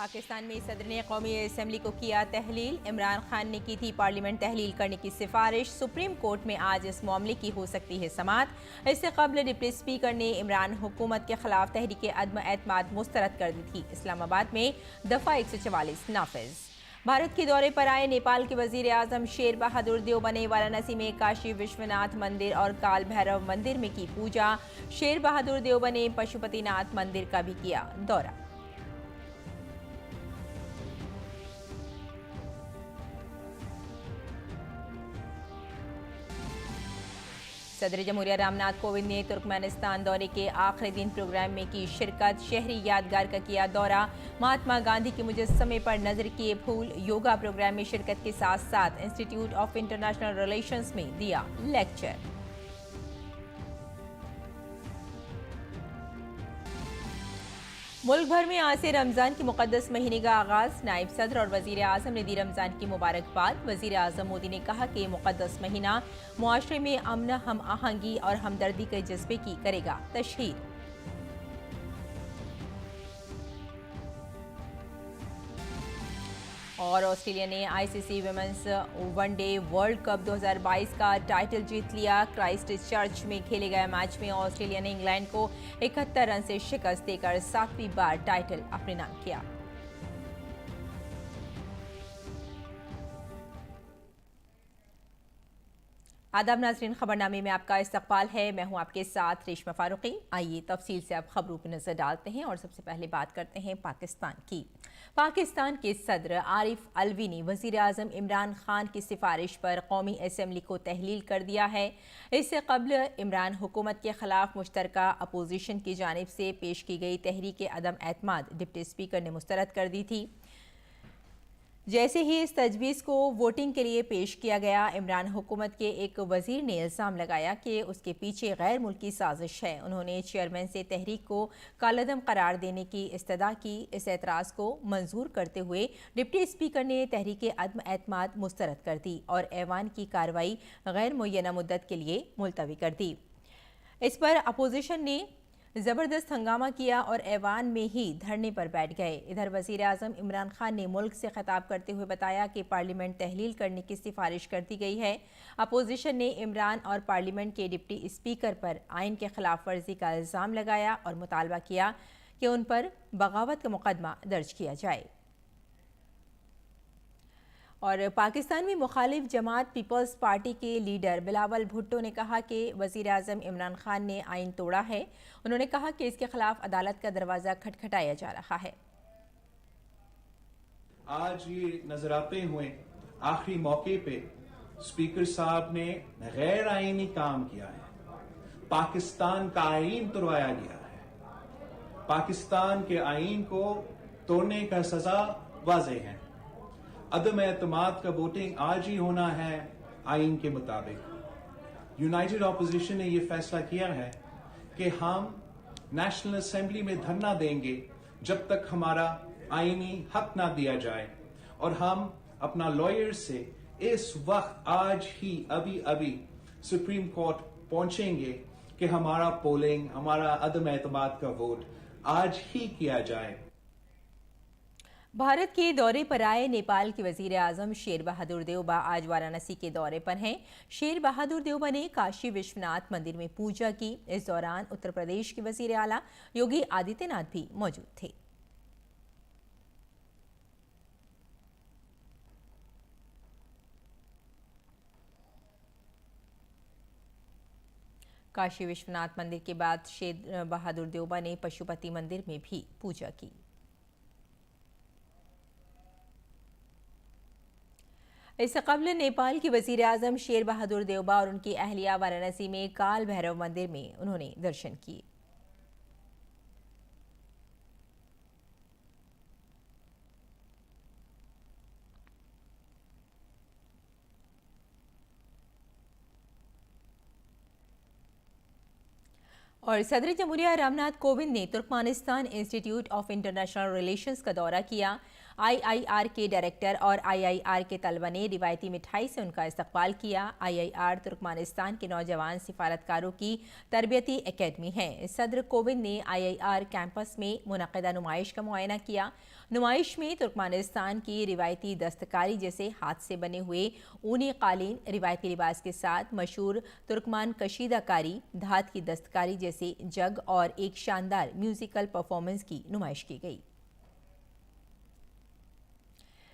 पाकिस्तान में सदर ने कौमी असम्बली को किया तहलील। इमरान खान ने की थी पार्लियामेंट तहलील करने की सिफारिश। सुप्रीम कोर्ट में आज इस मामले की हो सकती है समाअत। इससे कबल डिप्टी स्पीकर ने इमरान हुकूमत के खिलाफ तहरीक अदम एतमाद मुस्तरद कर दी थी। इस्लामाबाद में दफा 144 नाफिज। भारत के दौरे पर आए नेपाल के वजीर आजम शेर बहादुर देवबने वाराणसी में काशी विश्वनाथ मंदिर और काल भैरव मंदिर में की पूजा। शेर बहादुर देवबने पशुपतिनाथ मंदिर का भी किया दौरा। सदर जमहूरिया रामनाथ कोविंद ने तुर्कमेनिस्तान दौरे के आखिरी दिन प्रोग्राम में की शिरकत। शहरी यादगार का किया दौरा। महात्मा गांधी के मुजस्समे पर नजर किए फूल। योगा प्रोग्राम में शिरकत के साथ साथ इंस्टीट्यूट ऑफ इंटरनेशनल रिलेशंस में दिया लेक्चर। मुल्क भर में आज से रमजान के मुकद्दस महीने का आगाज। नायब सदर और वजीर आजम ने दी रमजान की मुबारकबाद। वजीर आजम मोदी ने कहा कि मुकद्दस महीना मुआशरे में अमन, हम आहंगी और हमदर्दी के जज्बे की करेगा तशहीर। और ऑस्ट्रेलिया ने ICC women's one day world cup 2022 का टाइटल जीत लिया। क्राइस्ट चर्च में खेले गए मैच में ऑस्ट्रेलिया ने इंग्लैंड को 71 रन से शिकस्त देकर 7वीं बार टाइटल अपने नाम किया। आदाब नाजरीन, खबरनामे में आपका इस्तकबाल है। मैं हूं आपके साथ रेशमा फारूकी। आइए तफसील से अब खबरों पर नजर डालते हैं और सबसे पहले बात करते हैं पाकिस्तान की। पाकिस्तान के सदर आरिफ अलवी ने वजीर आजम इमरान खान की सिफारिश पर कौमी असम्बली को तहलील कर दिया है। इससे कबल इमरान हुकूमत के खिलाफ मुश्तरका अपोजिशन की जानिब से पेश की गई तहरीक अदम एतमाद डिप्टी स्पीकर ने मुस्तरद कर दी थी। जैसे ही इस तजवीज़ को वोटिंग के लिए पेश किया गया, इमरान हुकूमत के एक वजीर ने इल्ज़ाम लगाया कि उसके पीछे गैर मुल्की साजिश है। उन्होंने चेयरमैन से तहरीक को कालअदम करार देने की इस्तदा की। इस एतराज़ को मंजूर करते हुए डिप्टी स्पीकर ने तहरीक अदम एतमाद मुस्तरद कर दी और ऐवान की कार्रवाई गैर मुय्यना मुद्दत के लिए मुलतवी कर दी। इस पर अपोजिशन ने जबरदस्त हंगामा किया और ऐवान में ही धरने पर बैठ गए। इधर वजीर आजम इमरान खान ने मुल्क से खिताब करते हुए बताया कि पार्लियामेंट तहलील करने की सिफारिश कर दी गई है। अपोजिशन ने इमरान और पार्लियामेंट के डिप्टी स्पीकर पर आइन के खिलाफ वर्जी का इल्ज़ाम लगाया और मुतालबा किया कि उन पर बगावत का मुकदमा दर्ज किया जाए। और पाकिस्तान में मुखालिफ जमात पीपल्स पार्टी के लीडर बिलावल भुट्टो ने कहा कि वजीर आजम इमरान खान ने आइन तोड़ा है। उन्होंने कहा कि इसके खिलाफ अदालत का दरवाजा खटखटाया जा रहा है। आज ये नजर आते हुए आखिरी मौके पे स्पीकर साहब ने गैर आईनी काम किया है। पाकिस्तान का आइन तोड़वाया गया है। पाकिस्तान के आइन को तोड़ने का सजा वाज़ेह है। अदम एतमाद का वोटिंग आज ही होना है आइन के मुताबिक। यूनाइटेड ऑपोजिशन ने यह फैसला किया है कि हम नेशनल असेंबली में धरना देंगे जब तक हमारा आईनी हक ना दिया जाए, और हम अपना लॉयर से इस वक्त आज ही अभी सुप्रीम कोर्ट पहुंचेंगे कि हमारा पोलिंग, हमारा अदम एतमाद का वोट आज ही किया जाए। भारत के दौरे पर आए नेपाल के वजीर आजम शेर बहादुर देवबा आज वाराणसी के दौरे पर हैं। शेर बहादुर देवबा ने काशी विश्वनाथ मंदिर में पूजा की। इस दौरान उत्तर प्रदेश के वजीर आला योगी आदित्यनाथ भी मौजूद थे। काशी विश्वनाथ मंदिर के बाद शेर बहादुर देवबा ने पशुपति मंदिर में भी पूजा की। इससे कबल नेपाल के वजीर आजम शेर बहादुर देवबा और उनकी अहलिया वाराणसी में काल भैरव मंदिर में उन्होंने दर्शन किए। और सदर जमहूरिया रामनाथ कोविंद ने Turkmenistan institute of international relations का दौरा किया। आईआईआर के डायरेक्टर और आईआईआर के तलबा ने रिवायती मिठाई से उनका इस्तकबाल किया। आईआईआर तुर्कमानिस्तान के नौजवान सिफारतकारों की तरबियती एकेडमी है। सदर कोविंद ने आईआईआर कैंपस में मुनक़दा नुमाइश का मुआयना किया। नुमाइश में तुर्कमानिस्तान की रिवायती दस्तकारी जैसे हाथ से बने हुए ऊनी कालीन, रिवायती लिबास के साथ मशहूर तुर्कमान कशीदाकारी, धात की दस्तकारी जैसे जग और एक शानदार म्यूजिकल परफॉर्मेंस की नुमाइश की गई।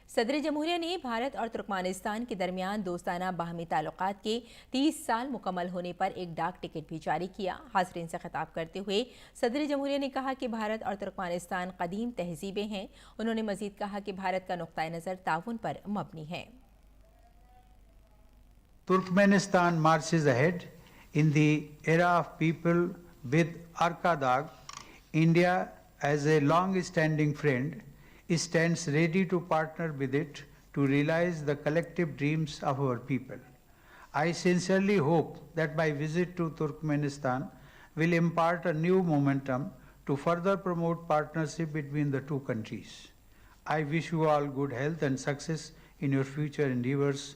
सदर जमहूरिया ने भारत और तुर्कमानिस्तान के दरमियान दोस्ताना बाहमी ताल्लुकात के 30 साल मुकम्मल होने पर एक डाक टिकट भी जारी किया। हाज़रीन से खिताब करते हुए सदर जमहूरिया ने कहा कि भारत और तुर्कमानिस्तान कदीम तहजीबें हैं। उन्होंने मजीद कहा कि भारत का नुक्ता नज़र ताउन पर मबनी है। Turkmenistan marches ahead in the era of people with Arkadagh. India, as a long-standing friend, stands ready to partner with it to realize the collective dreams of our people. I sincerely hope that my visit to Turkmenistan will impart a new momentum to further promote partnership between the two countries. I wish you all good health and success in your future endeavors.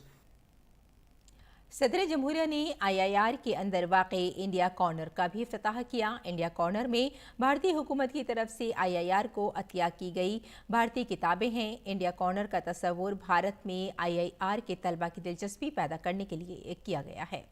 सदर जमहूरिया ने IIR के अंदर वाक़ई India corner का भी इफ्तिताह किया। India corner में भारतीय हुकूमत की तरफ से आईआईआर को अतिया की गई भारतीय किताबें हैं। इंडिया कॉर्नर का तस्वुर भारत में आईआईआर के तलबा की दिलचस्पी पैदा करने के लिए किया गया है।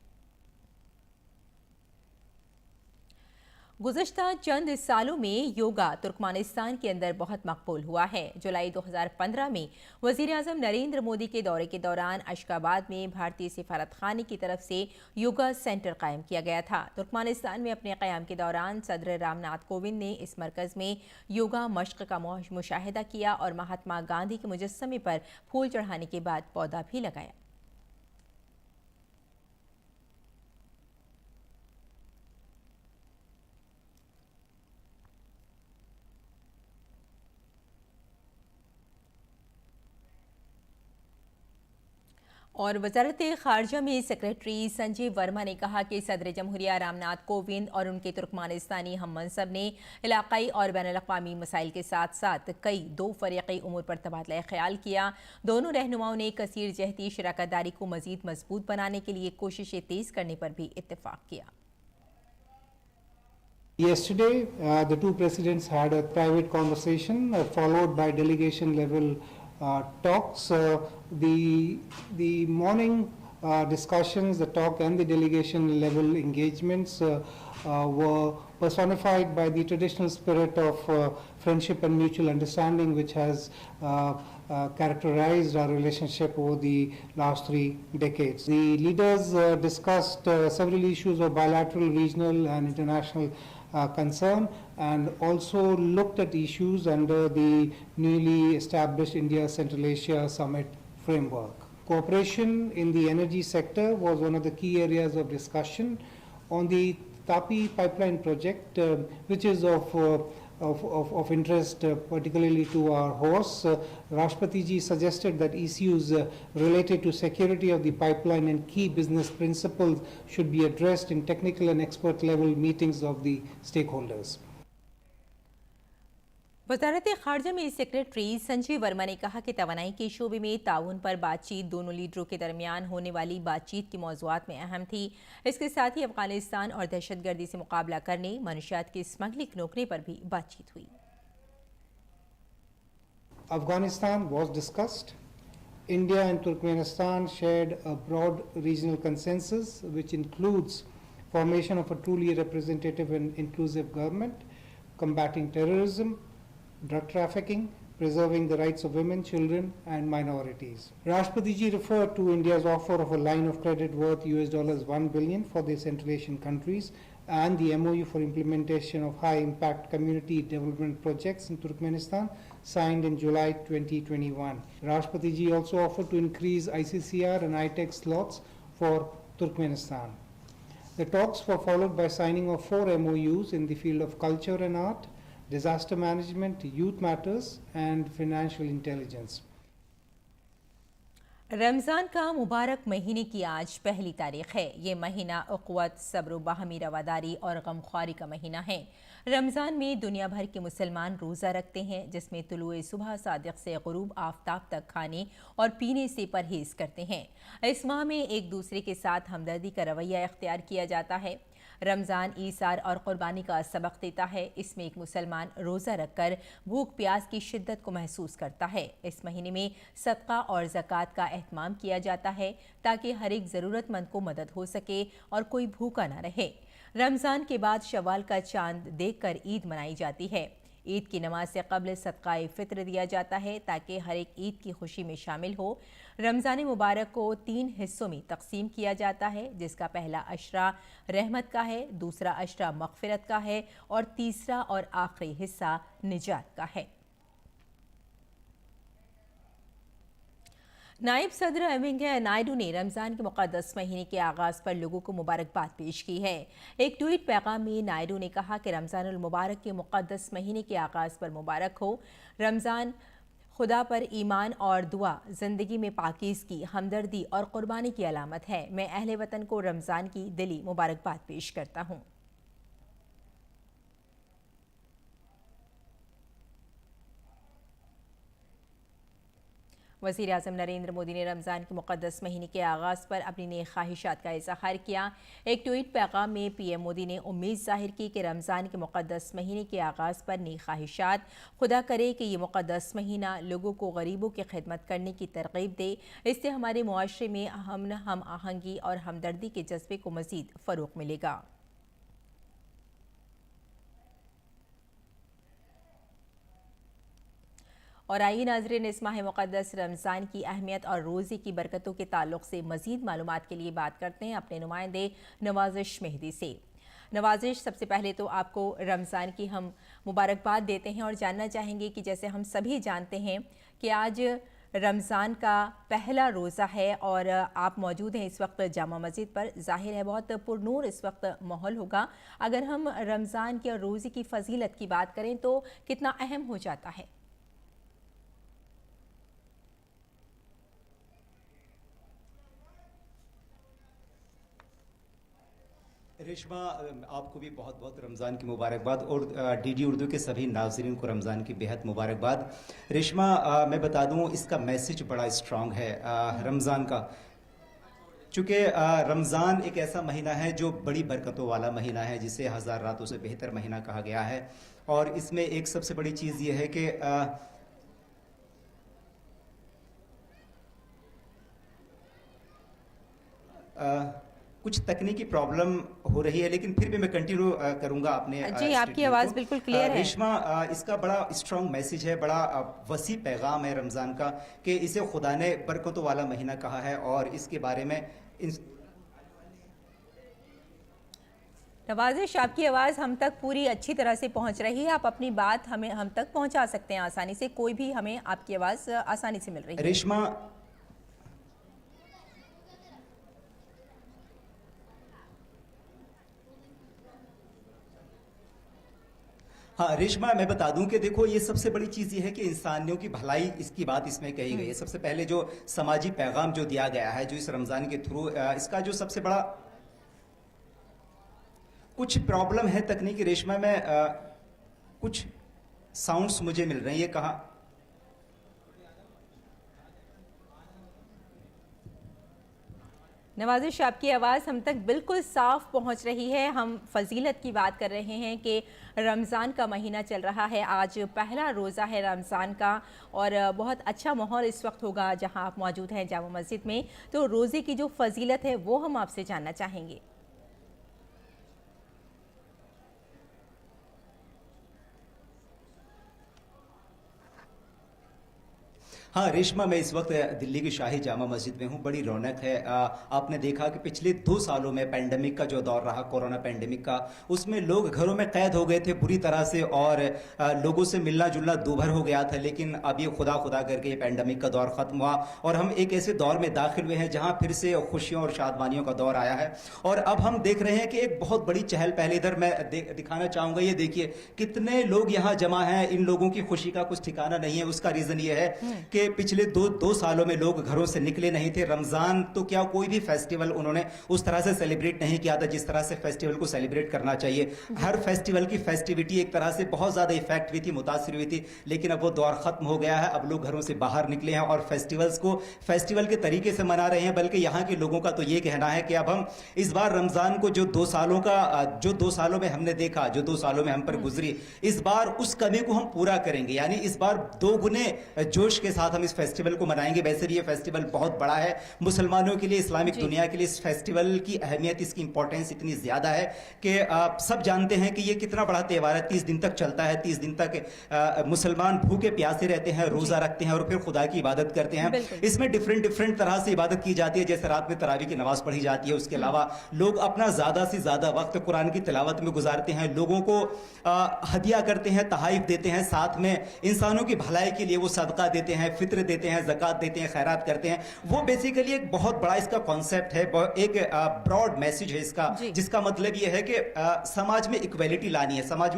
गुज़श्ता चंद सालों में योगा तुर्कमानिस्तान के अंदर बहुत मकबूल हुआ है। जुलाई 2015 में वज़ीर आज़म नरेंद्र मोदी के दौरे के दौरान अशकाबाद में भारतीय सिफारतखाने की तरफ से योगा सेंटर कायम किया गया था। तुर्कमानिस्तान में अपने क़याम के दौरान सदर रामनाथ कोविंद ने इस मरकज़ में योगा मश्क का मुशाहिदा किया और महात्मा गांधी के मुजस्समे पर फूल चढ़ाने के बाद पौधा भी लगाया। और वजारत खारजा में सेक्रेटरी संजीव वर्मा ने कहा कि सदर जमहूरिया रामनाथ कोविंद और उनके तुर्कमानिस्तानी हम मनसब ने इलाकाई और बैनुल-अक़वामी मसाइल के साथ साथ कई दो फ़रीक़ी उमूर पर तबादला ख्याल किया। दोनों रहनुमाओं ने कसीर जहती शराकतदारी को मज़ीद मजबूत बनाने के लिए कोशिशें तेज़ करने पर भी इत्तेफाक किया। Yesterday, the two presidents had a private conversation followed by delegation level talks. The morning discussions, the talk and the delegation level engagements were personified by the traditional spirit of friendship and mutual understanding, which has characterized our relationship over the last 3 decades. The leaders discussed several issues of bilateral, regional and international concern, and also looked at issues under the newly established India Central Asia Summit framework. Cooperation in the energy sector was one of the key areas of discussion. On the Tapi pipeline project, which is of interest particularly to our hosts, Rashtrapati ji suggested that issues related to security of the pipeline and key business principles should be addressed in technical and expert level meetings of the stakeholders. वज़ारत ख़ारजा में secretary Sanjeev Verma ने कहा कि तवानाई के शोबे में ताउन पर बातचीत दोनों लीडरों के दरमियान होने वाली बातचीत के मौज़ूआत में अहम थी। इसके साथ ही अफगानिस्तान और दहशतगर्दी से मुकाबला करने, मनशियात की स्मगलिंग रोकने पर भी बातचीत हुई। Afghanistan was discussed. India and Turkmenistan shared a broad regional consensus, which includes formation of a truly representative and inclusive government, combating terrorism, drug trafficking, preserving the rights of women, children and minorities. Rashtrapati ji referred to India's offer of a line of credit worth $1 billion for the Central Asian countries and the MOU for implementation of high impact community development projects in Turkmenistan signed in July 2021. Rashtrapati ji also offered to increase ICCR and ITEC slots for Turkmenistan. The talks were followed by signing of 4 MOUs in the field of culture and art, disaster management, youth matters and financial intelligence. Ramzan का मुबारक महीने की आज पहली तारीख है। ये महीना उक़्वत, सब्र, बाहमी रवादारी और गमख्वारी का महीना है। रमज़ान में दुनिया भर के मुसलमान रोज़ा रखते हैं, जिसमें तुलुए सुबह सादिक़ से ग़ुरूब आफ्ताब तक खाने और पीने से परहेज़ करते हैं। इस माह में एक दूसरे के साथ हमदर्दी का रवैया इख्तियार किया जाता है। रमज़ान ईसार और क़ुरबानी का सबक देता है। इसमें एक मुसलमान रोज़ा रखकर भूख प्यास की शिद्दत को महसूस करता है। इस महीने में सदका और ज़कात का एहतमाम किया जाता है ताकि हर एक ज़रूरतमंद को मदद हो सके और कोई भूखा ना रहे। रमज़ान के बाद शवाल का चांद देखकर ईद मनाई जाती है। ईद की नमाज से कब्ल सदक़ाए फ़ित्र दिया जाता है ताकि हर एक ईद की खुशी में शामिल हो। रमज़ान मुबारक को 3 हिस्सों में तकसीम किया जाता है, जिसका पहला अशरा रहमत का है, दूसरा अशरा मग़फ़िरत का है और तीसरा और आखिरी हिस्सा निजात का है। नायब सदर एम वेंकैया नायडू ने रमज़ान के मुक़द्दस महीने के आगाज़ पर लोगों को मुबारकबाद पेश की है। एक ट्वीट पैगाम में नायडू ने कहा कि रमज़ानुल मुबारक के मुक़द्दस महीने के आगाज़ पर मुबारक हो। रमज़ान खुदा पर ईमान और दुआ, ज़िंदगी में पाकीज़गी, हमदर्दी और क़ुरबानी की अलामत है। मैं अहले वतन को रमज़ान की दिली मुबारकबाद पेश करता हूँ। वज़ीर आज़म नरेंद्र मोदी ने रमज़ान के मुक़द्दस महीने के आगाज़ पर अपनी नेक ख्वाहिशात का इज़हार किया। एक ट्वीट पैगाम में पीएम मोदी ने उम्मीद ज़ाहिर की कि रमज़ान के मुक़द्दस महीने के आगाज़ पर नेक ख्वाहिशात खुदा करे कि ये मुक़द्दस महीना लोगों को गरीबों की खिदमत करने की तरग़ीब दे। इससे हमारे मुआशरे में हम आहंगी और हमदर्दी के जज्बे को मज़ीद फ़रोग़ मिलेगा। और आइए नाज़रीन, इस माह मुक़द्दस रमज़ान की अहमियत और रोज़े की बरकतों के ताल्लुक़ से मज़ीद मालूमात के लिए बात करते हैं अपने नुमाइंदे नवाज़िश मेहदी से। नवाज़िश, सबसे पहले तो आपको रमज़ान की हम मुबारकबाद देते हैं और जानना चाहेंगे कि जैसे हम सभी जानते हैं कि आज रमज़ान का पहला रोज़ा है और आप मौजूद हैं इस वक्त जामा मस्जिद पर। ज़ाहिर है बहुत पुरनूर इस वक्त माहौल होगा। अगर हम रमज़ान के और रोज़े की फ़जीलत की बात करें तो कितना अहम हो जाता है? रेशमा, आपको भी बहुत बहुत रमज़ान की मुबारकबाद और डीडी उर्दू के सभी नाज़रीन को रमज़ान की बेहद मुबारकबाद। रेशमा, मैं बता दूं, इसका मैसेज बड़ा स्ट्रॉन्ग है रमज़ान का, चूँकि रमज़ान एक ऐसा महीना है जो बड़ी बरकतों वाला महीना है, जिसे 1000 रातों से बेहतर महीना कहा गया है। और इसमें एक सबसे बड़ी चीज़ ये है कि कुछ तकनीकी प्रॉब्लम हो रही है, लेकिन फिर भी मैं कंटिन्यू करूंगा अपने जी, आपकी आवाज़ बिल्कुल क्लियर है। रेशमा, इसका बड़ा स्ट्रॉन्ग मैसेज है, बड़ा वसी पैगाम है रमज़ान का कि इसे खुदा ने बरकतों वाला महीना कहा है। और इसके बारे में नवाज़िश, आपकी आवाज़ हम तक पूरी अच्छी तरह से पहुंच रही है। आप अपनी बात हम तक पहुंचा सकते हैं आसानी से। कोई भी हमें आपकी आवाज़ आसानी से मिल रही है। रेशमा, हाँ रेशमा, मैं बता दूं कि देखो, ये सबसे बड़ी चीज़ ये है कि इंसानियों की भलाई, इसकी बात इसमें कही गई है। सबसे पहले जो समाजी पैगाम जो दिया गया है, जो इस रमज़ान के थ्रू, इसका जो सबसे बड़ा कुछ प्रॉब्लम है तकनीकी रेशमा में, कुछ साउंड्स मुझे मिल रहे हैं। ये कहा नवाज़िश, आपकी आवाज़ हम तक बिल्कुल साफ पहुंच रही है। हम फजीलत की बात कर रहे हैं कि रमज़ान का महीना चल रहा है, आज पहला रोज़ा है रमज़ान का और बहुत अच्छा माहौल इस वक्त होगा जहां आप मौजूद हैं जामा मस्जिद में। तो रोज़े की जो फजीलत है वो हम आपसे जानना चाहेंगे। हाँ रेशमा, मैं इस वक्त दिल्ली की शाही जामा मस्जिद में हूँ। बड़ी रौनक है। आपने देखा कि पिछले 2 सालों में पैंडेमिक का जो दौर रहा, कोरोना पैंडेमिक का, उसमें लोग घरों में कैद हो गए थे बुरी तरह से और लोगों से मिलना जुलना दूभर हो गया था। लेकिन अब ये खुदा करके ये पैंडेमिक का दौर ख़त्म हुआ और हम एक ऐसे दौर में दाखिल हुए हैं जहाँ फिर से खुशियों और शादमानियों का दौर आया है। और अब हम देख रहे हैं कि एक बहुत बड़ी चहल पहल, इधर मैं दिखाना चाहूँगा, ये देखिए कितने लोग यहाँ जमा हैं। इन लोगों की खुशी का कुछ ठिकाना नहीं है। उसका रीज़न ये है कि कि पिछले दो सालों में लोग घरों से निकले नहीं थे। रमज़ान तो क्या कोई भी फेस्टिवल उन्होंने उस तरह से सेलिब्रेट नहीं किया था जिस तरह से फेस्टिवल को सेलिब्रेट करना चाहिए। हर फेस्टिवल की फेस्टिविटी एक तरह से बहुत ज़्यादा इफेक्ट हुई थी, मुतासिर हुई थी, लेकिन अब वो दौर ख़त्म हो गया है। अब लोग घरों से बाहर निकले हैं और फेस्टिवल्स को फेस्टिवल के तरीके से मना रहे हैं। बल्कि यहाँ के लोगों का तो ये कहना है कि अब हम इस बार रमज़ान को जो 2 सालों में हमने देखा, जो 2 सालों में हम पर गुजरी, इस बार उस कमी को हम पूरा करेंगे। यानी इस बार 2 गुने जोश के साथ हम इस फेस्टिवल को मनाएंगे। वैसे भी ये फेस्टिवल बहुत बड़ा है मुसलमानों के लिए, इस्लामिक दुनिया के लिए। इस फेस्टिवल की अहमियत, इसकी इंपॉर्टेंस इतनी ज़्यादा है कि सब जानते हैं कि ये कितना बड़ा त्यौहार है। 30 दिन तक चलता है। 30 दिन तक मुसलमान भूखे प्यासे रहते हैं, रोज़ा रखते हैं और फिर खुदा की इबादत करते हैं। इसमें डिफरेंट तरह से इबादत की जाती है। जैसे रात में तरावी की नमाज पढ़ी जाती है, उसके अलावा लोग अपना ज़्यादा से ज़्यादा वक्त कुरान की तिलावत में गुजारते हैं, लोगों को हदिया करते हैं, तहाइफ देते हैं, साथ में इंसानों की भलाई के लिए वो सदका देते हैं, फित्र देते हैं, ज़कात देते हैं, खैरात करते हैं। वो बेसिकली एक बहुत बड़ा इसका कॉन्सेप्ट है, एक ब्रॉड मैसेज है इसका, जिसका मतलब ये है कि समाज में इक्वलिटी लानी है, समाज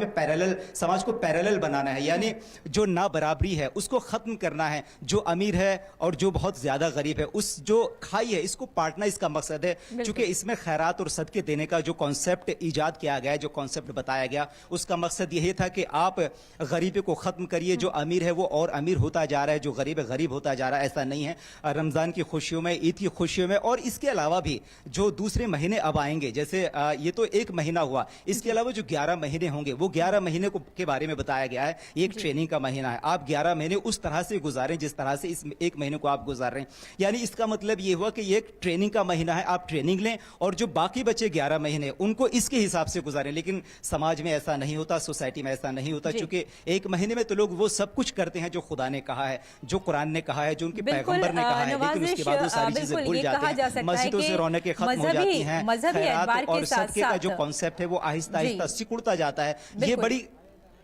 को पैरेलल बनाना है। यानी जो ना बराबरी है उसको ख़त्म करना है। जो अमीर है और जो बहुत ज़्यादा गरीब है, उस जो खाई है इसको बांटना इसका मकसद है। चूंकि इसमें खैरात और सदके देने का जो कॉन्सेप्ट ईजाद किया गया है, जो कॉन्सेप्ट बताया गया, उसका मकसद यही था कि आप गरीबी को ख़त्म करिए। जो अमीर है वो और अमीर होता जा रहा है, जो गरीब है गरीब होता जा रहा है। ऐसा नहीं है। रमज़ान की खुशियों में, ईद की खुशियों में और इसके अलावा भी जो दूसरे महीने अब आएंगे, जैसे ये तो एक महीना हुआ, इसके अलावा जो 11 महीने होंगे वो 11 महीने के बारे में बताया गया है। ये एक ट्रेनिंग का महीना है। आप 11 महीने उस तरह से गुजारें जिस तरह से इस एक महीने को आप गुजार रहे हैं। यानी इसका मतलब ये हुआ कि ये एक ट्रेनिंग का महीना है। आप ट्रेनिंग लें और जो बाकी बचे 11 महीने उनको इसके हिसाब से गुजारें। लेकिन समाज में ऐसा नहीं होता, सोसाइटी में ऐसा नहीं होता। चूंकि एक महीने में तो लोग वो सब कुछ करते हैं जो खुदा ने कहा है, जो कुरान ने कहा है, जो उनके पैगंबर ने कहा है, लेकिन उसके बाद वो सारी चीजें भूल जाते हैं। मस्जिदों से रौनकें खत्म हो जाती हैं। खैरात और सदके का जो कॉन्सेप्ट है वो आहिस्ता आहिस्ता सिकुड़ता जाता है। ये बड़ी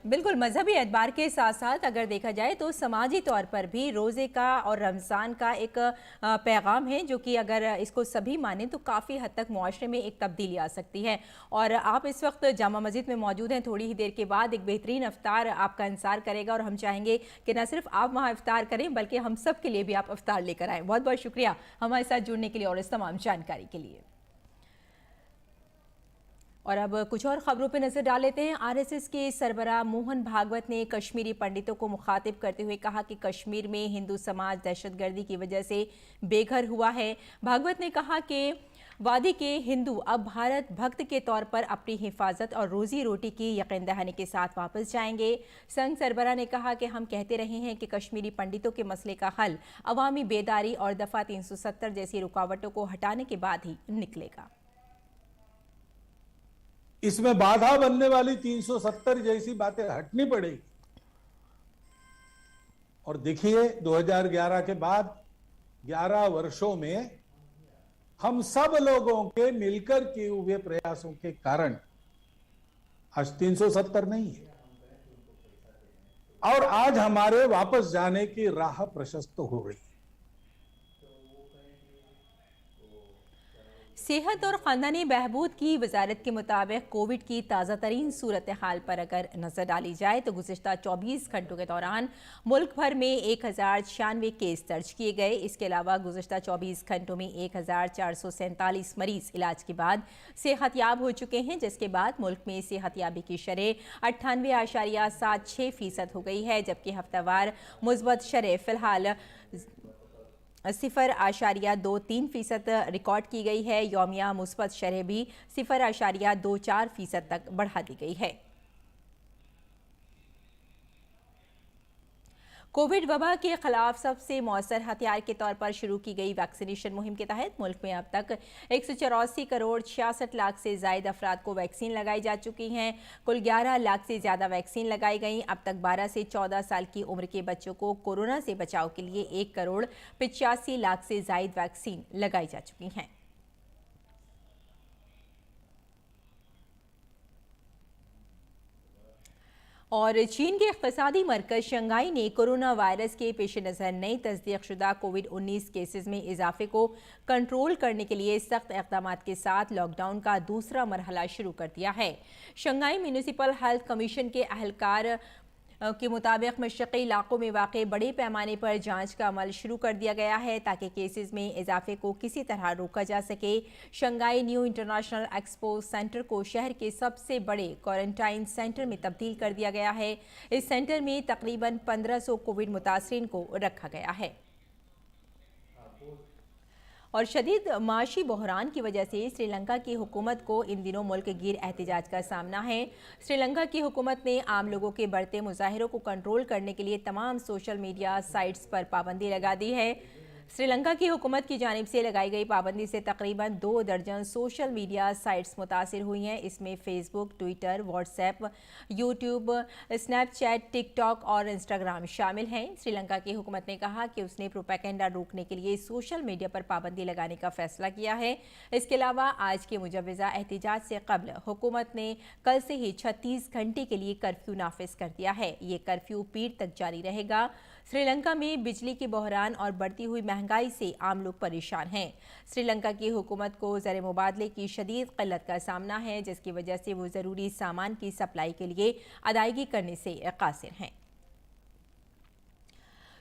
बिल्कुल मजहबी एतबार के साथ साथ अगर देखा जाए तो समाजी तौर पर भी रोज़े का और रमज़ान का एक पैगाम है, जो कि अगर इसको सभी माने तो काफ़ी हद तक मुआशरे में एक तब्दीली आ सकती है। और आप इस वक्त जामा मस्जिद में मौजूद हैं। थोड़ी ही देर के बाद एक बेहतरीन इफ्तार आपका इंतज़ार करेगा और हम चाहेंगे कि न सिर्फ आप वहाँ इफ्तार करें बल्कि हम सब के लिए भी आप इफ्तार लेकर आएँ। बहुत बहुत शुक्रिया हमारे साथ जुड़ने के लिए और इस तमाम जानकारी के लिए। और अब कुछ और खबरों पर नजर डाल लेते हैं। आरएसएस के सरबराह मोहन भागवत ने कश्मीरी पंडितों को मुखातिब करते हुए कहा कि कश्मीर में हिंदू समाज दहशतगर्दी की वजह से बेघर हुआ है। भागवत ने कहा कि वादी के हिंदू अब भारत भक्त के तौर पर अपनी हिफाजत और रोजी रोटी की यकीन दहानी के साथ वापस जाएंगे। संघ सरबराह ने कहा कि हम कहते रहे हैं कि कश्मीरी पंडितों के मसले का हल अवामी बेदारी और दफा 370 जैसी रुकावटों को हटाने के बाद ही निकलेगा। इसमें बाधा बनने वाली 370 जैसी बातें हटनी पड़ेगी। और देखिए 2011 के बाद 11 वर्षों में हम सब लोगों के मिलकर किए हुए प्रयासों के कारण आज 370 नहीं है और आज हमारे वापस जाने की राह प्रशस्त हो रही है। सेहत और ख़ानदानी बहबूद की वजारत के मुताबिक कोविड की ताज़ा तरीन सूरत हाल पर अगर नज़र डाली जाए तो गुज़िश्ता 24 घंटों के दौरान मुल्क भर में 1096 केस दर्ज किए गए। इसके अलावा गुज़िश्ता 24 घंटों में 1447 मरीज़ इलाज के बाद सेहतयाब हो चुके हैं, जिसके बाद मुल्क में सेहतयाबी की शरह 98.76% हो गई है, जबकि हफ्तावार मुस्बत शरह फ़िलहाल 0.23% रिकॉर्ड की गई है। यौमिया मुस्बत शरह भी 0.24% तक बढ़ा दी गई है। कोविड वबा के खिलाफ सबसे मौसर हथियार के तौर पर शुरू की गई वैक्सीनेशन मुहिम के तहत मुल्क में अब तक 184 करोड़ 66 लाख से ज़ायद अफराद को वैक्सीन लगाई जा चुकी हैं। कुल 11 लाख से ज़्यादा वैक्सीन लगाई गई। अब तक 12 से 14 साल की उम्र के बच्चों को कोरोना से बचाव के लिए 1 करोड़ 85 लाख से ज़ायद वैक्सीन लगाई जा चुकी हैं। और चीन के इक़्तिसादी मरकज़ शंघाई ने कोरोना वायरस के पेश नज़र नई तस्दीक शुदा कोविड-19 केसेस में इजाफे को कंट्रोल करने के लिए सख्त इक़दाम के साथ लॉकडाउन का दूसरा मरहला शुरू कर दिया है। शंघाई म्यूनिसिपल हेल्थ कमीशन के अहलकार के मुताबिक मशरक़ी इलाकों में वाक़ बड़े पैमाने पर जांच का अमल शुरू कर दिया गया है ताकि केसेस में इजाफे को किसी तरह रोका जा सके। Shanghai new international expo centre को शहर के सबसे बड़े क्वारंटाइन सेंटर में तब्दील कर दिया गया है। इस सेंटर में तकरीबन 1500 कोविड मुतासरीन को रखा गया है। और शदीद माशी बहरान की वजह से श्रीलंका की हुकूमत को इन दिनों मुल्क गिर एहतजाज का सामना है। श्रीलंका की हुकूमत ने आम लोगों के बढ़ते मुजाहिरों को कंट्रोल करने के लिए तमाम सोशल मीडिया साइट्स पर पाबंदी लगा दी है। श्रीलंका की हुकूमत की जानिब से लगाई गई पाबंदी से तकरीबन 2 दर्जन सोशल मीडिया साइट्स मुतासिर हुई हैं। इसमें Facebook, Twitter, WhatsApp, YouTube, Snapchat, TikTok और इंस्टाग्राम शामिल हैं। श्रीलंका की हुकूमत ने कहा कि उसने प्रोपेगेंडा रोकने के लिए सोशल मीडिया पर पाबंदी लगाने का फैसला किया है। इसके अलावा आज के मुजव्वज़ा एहतजाज से कबल हुकूमत ने कल से ही 36 घंटे के लिए कर्फ्यू नाफिज कर दिया है। ये कर्फ्यू पीर तक जारी रहेगा। श्रीलंका में बिजली के बहरान और बढ़ती हुई महंगाई से आम लोग परेशान हैं। श्रीलंका की हुकूमत को ज़र मुबादले की शदीद क़िल्लत का सामना है, जिसकी वजह से वो ज़रूरी सामान की सप्लाई के लिए अदायगी करने से कासिर हैं।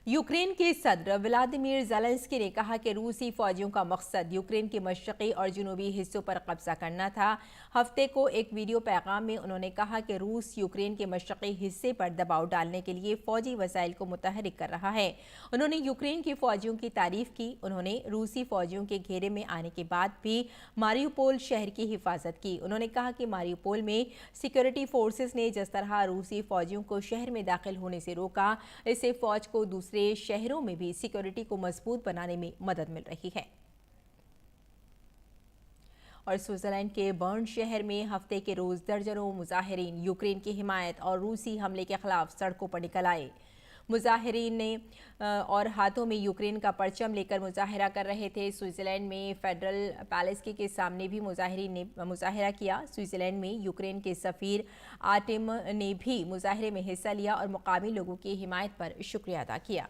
यूक्रेन के सदर व्लादिमीर ज़ेलेंस्की ने कहा कि रूसी फौजियों का मकसद यूक्रेन के मशरक़ी और जनूबी हिस्सों पर कब्जा करना था। हफ्ते को एक वीडियो पैगाम में उन्होंने कहा कि रूस यूक्रेन के मशरक़ी हिस्से पर दबाव डालने के लिए फ़ौजी वसाइल को मुतहरिक कर रहा है। उन्होंने यूक्रेन के फ़ौजियों की तारीफ़ की। उन्होंने रूसी फ़ौजियों के घेरे में आने के बाद भी मारियुपोल शहर की हिफाजत की। उन्होंने कहा कि मारियुपोल में सिक्योरिटी फोर्सेस ने जिस तरह रूसी फ़ौजियों को शहर में दाखिल होने से रोका, इससे फ़ौज को दूसरे शहरों में भी सिक्योरिटी को मजबूत बनाने में मदद मिल रही है। और स्विट्जरलैंड के बर्न शहर में हफ्ते के रोज दर्जनों मुजाहिरीन यूक्रेन की हिमायत और रूसी हमले के खिलाफ सड़कों पर निकल आए। मुजाहिरीन ने और हाथों में यूक्रेन का परचम लेकर मुजाहिरा कर रहे थे। स्विट्जरलैंड में फेडरल पैलेस के सामने भी मुजाहिरीन ने मुजाहिरा किया। स्विट्जरलैंड में यूक्रेन के सफ़ीर आर्टेम ने भी मुजाहिरे में हिस्सा लिया और मुकामी लोगों की हिमायत पर शुक्रिया अदा किया।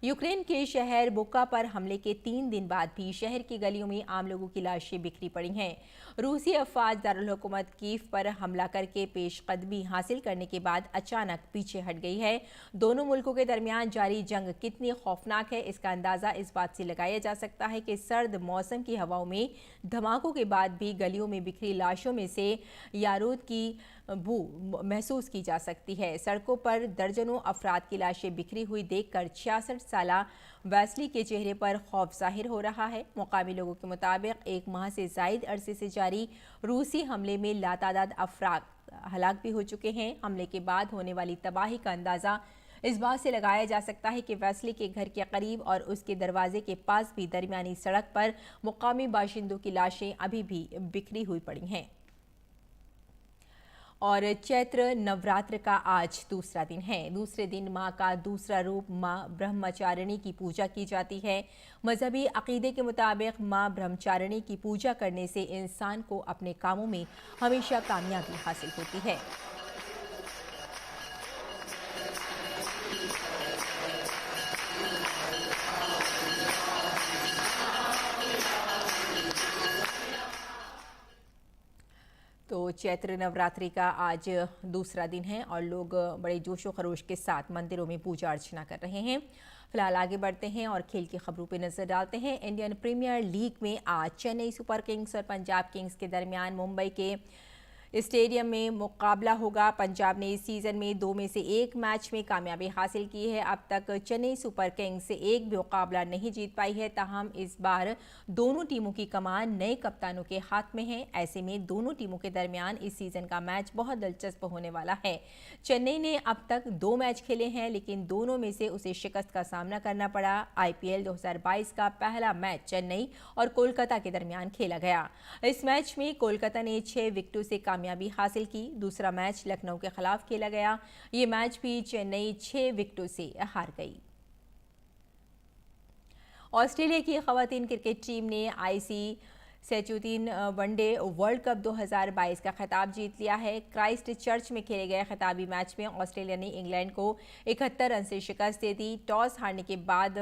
यूक्रेन के शहर बुका पर हमले के 3 दिन बाद भी शहर की गलियों में आम लोगों की लाशें बिखरी पड़ी हैं। रूसी अफवाज दारुल हुकूमत कीव पर हमला करके पेशकदमी हासिल करने के बाद अचानक पीछे हट गई है। दोनों मुल्कों के दरमियान जारी जंग कितनी खौफनाक है, इसका अंदाज़ा इस बात से लगाया जा सकता है कि सर्द मौसम की हवाओं में धमाकों के बाद भी गलियों में बिखरी लाशों में से यारूद की बू महसूस की जा सकती है। सड़कों पर दर्जनों अफराद की लाशें बिखरी हुई देखकर 66 साला वैसली के चेहरे पर खौफ जाहिर हो रहा है। मुकामी लोगों के मुताबिक 1 माह से ज़ायद अरसे से जारी रूसी हमले में लातादाद अफराद हलाक भी हो चुके हैं। हमले के बाद होने वाली तबाही का अंदाज़ा इस बात से लगाया जा सकता है कि वैसली के घर के करीब और उसके दरवाजे के पास भी दरमियानी सड़क पर मुकामी बाशिंदों की लाशें अभी भी बिखरी हुई पड़ी हैं। और चैत्र नवरात्र का आज दूसरा दिन है। दूसरे दिन माँ का दूसरा रूप माँ ब्रह्मचारिणी की पूजा की जाती है। मजहबी अकीदे के मुताबिक माँ ब्रह्मचारिणी की पूजा करने से इंसान को अपने कामों में हमेशा कामयाबी हासिल होती है। तो चैत्र नवरात्रि का आज दूसरा दिन है और लोग बड़े जोशो खरोश के साथ मंदिरों में पूजा अर्चना कर रहे हैं। फिलहाल आगे बढ़ते हैं और खेल की खबरों पर नजर डालते हैं। इंडियन प्रीमियर लीग में आज चेन्नई सुपर किंग्स और पंजाब किंग्स के दरमियान मुंबई के स्टेडियम में मुकाबला होगा। पंजाब ने इस सीज़न में 2 में से 1 मैच में कामयाबी हासिल की है। अब तक चेन्नई सुपर किंग्स से एक भी मुकाबला नहीं जीत पाई है। ताहम इस बार दोनों टीमों की कमान नए कप्तानों के हाथ में है। ऐसे में दोनों टीमों के दरमियान इस सीज़न का मैच बहुत दिलचस्प होने वाला है। चेन्नई ने अब तक 2 मैच खेले हैं, लेकिन दोनों में से उसे शिकस्त का सामना करना पड़ा। IPL 2022 का पहला मैच चेन्नई और कोलकाता के दरमियान खेला गया। इस मैच में कोलकाता ने 6 विकेटों से कामयाबी हासिल की। दूसरा मैच लखनऊ के खिलाफ खेला गया। ये मैच भी चेन्नई 6 विकेटों से हार गई। ऑस्ट्रेलिया की खवातीन क्रिकेट टीम ने सैचुद्दीन वनडे वर्ल्ड कप 2022 का खिताब जीत लिया है। क्राइस्ट चर्च में खेले गए खिताबी मैच में ऑस्ट्रेलिया ने इंग्लैंड को 71 रन से शिकस्त दे दी। टॉस हारने के बाद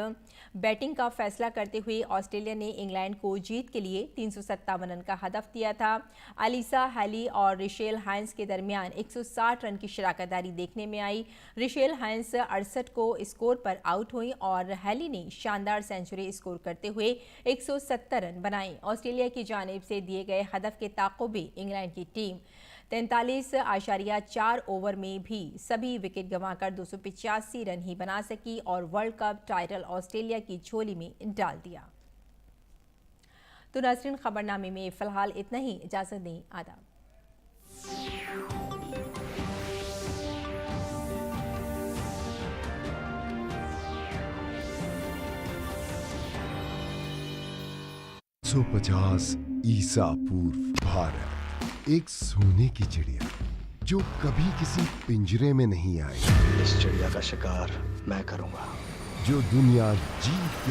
बैटिंग का फैसला करते हुए ऑस्ट्रेलिया ने इंग्लैंड को जीत के लिए 357 रन का हदफ दिया था। अलीसा हैली और रिशेल हाइंस के दरमियान 160 रन की शराकतदारी देखने में आई। रिशेल हाइंस 68 को स्कोर पर आउट हुई और हैली ने शानदार सेंचुरी स्कोर करते हुए 170 रन बनाए। ऑस्ट्रेलिया की जानिब से दिए गए हदफ के ताक़ुबे इंग्लैंड की टीम 43.4 ओवर में भी सभी विकेट गंवाकर 285 रन ही बना सकी और वर्ल्ड कप टाइटल ऑस्ट्रेलिया की झोली में डाल दिया। तो नाज़रीन, खबरनामे में फिलहाल इतना ही। इजाज़त दें, आदाब। सौ 50 ईसा पूर्व भारत, एक सोने की चिड़िया जो कभी किसी पिंजरे में नहीं आई। इस चिड़िया का शिकार मैं करूंगा। जो दुनिया जीत के